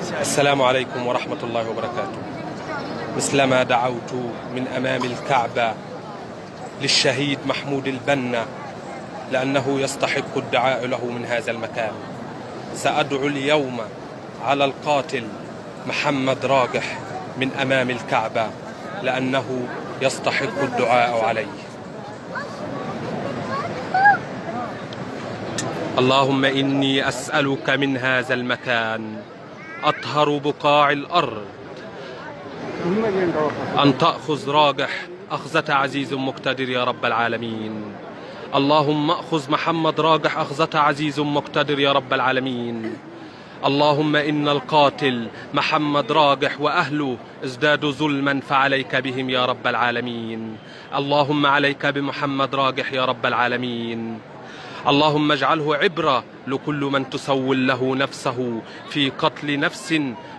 السلام عليكم ورحمة الله وبركاته. مثلما دعوت من أمام الكعبة للشهيد محمود البنا لأنه يستحق الدعاء له من هذا المكان، سأدعو اليوم على القاتل محمد راجح من أمام الكعبة لأنه يستحق الدعاء عليه. اللهم إني أسألك من هذا المكان أطهر بقاع الأرض أن تأخذ راجح أخذة عزيز مقتدر يا رب العالمين. اللهم أخذ محمد راجح أخذة عزيز مقتدر يا رب العالمين. اللهم إن القاتل محمد راجح وأهله ازدادوا ظلما فعليك بهم يا رب العالمين. اللهم عليك بمحمد راجح يا رب العالمين. اللهم اجعله عبرة لكل من تسول له نفسه في قتل نفس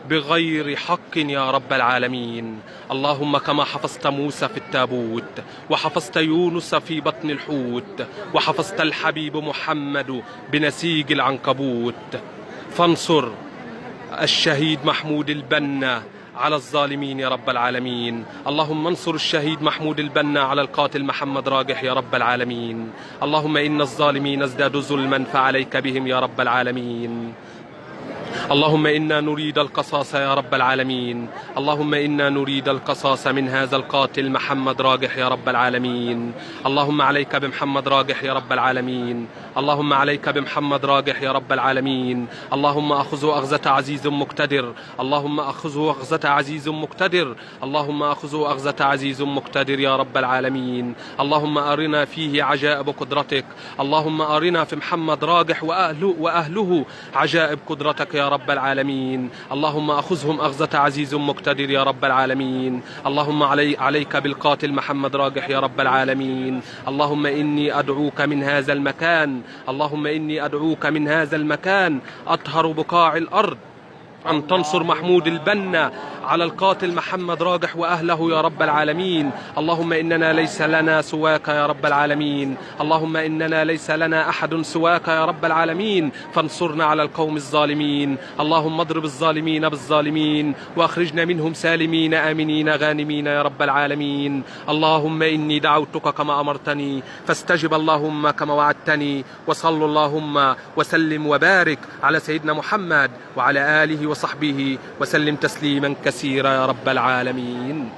بغير حق يا رب العالمين. اللهم كما حفظت موسى في التابوت وحفظت يونس في بطن الحوت وحفظت الحبيب محمد بنسيج العنكبوت، فانصر الشهيد محمود البنا على الظالمين يا رب العالمين. اللهم انصر الشهيد محمود البنا على القاتل محمد راجح يا رب العالمين. اللهم إن الظالمين ازدادوا ظلما فعليك بهم يا رب العالمين. اللهم إنا نريد القصاص يا رب العالمين. اللهم إنا نريد القصاص من هذا القاتل محمد راجح يا رب العالمين. اللهم عليك بمحمد راجح يا رب العالمين. اللهم عليك بمحمد راجح يا رب العالمين. اللهم أخذه أخذة عزيز مقتدر. اللهم أخذه أخذة عزيز مقتدر. اللهم أخذه أخذة عزيز مقتدر يا رب العالمين. اللهم أرنا فيه عجائب قدرتك. اللهم أرنا في محمد راجح وأهله عجائب قدرتك يا رب العالمين. اللهم أخذهم أخذة عزيز مقتدر يا رب العالمين. اللهم عليك بالقاتل محمد راجح يا رب العالمين. اللهم إني أدعوك من هذا المكان، اللهم إني أدعوك من هذا المكان أطهر بقاع الأرض أن تنصر محمود البنا على القاتل محمد راجح وأهله يا رب العالمين. اللهم إننا ليس لنا سواك يا رب العالمين. اللهم إننا ليس لنا أحد سواك يا رب العالمين، فانصرنا على القوم الظالمين. اللهم اضرب الظالمين بالظالمين وأخرجنا منهم سالمين آمنين غانمين يا رب العالمين. اللهم إني دعوتك كما أمرتني فاستجب اللهم كما وعدتني. وصلى اللهم وسلم وبارك على سيدنا محمد وعلى آله وصحبه وسلم تسليما كثيرا يا رب العالمين.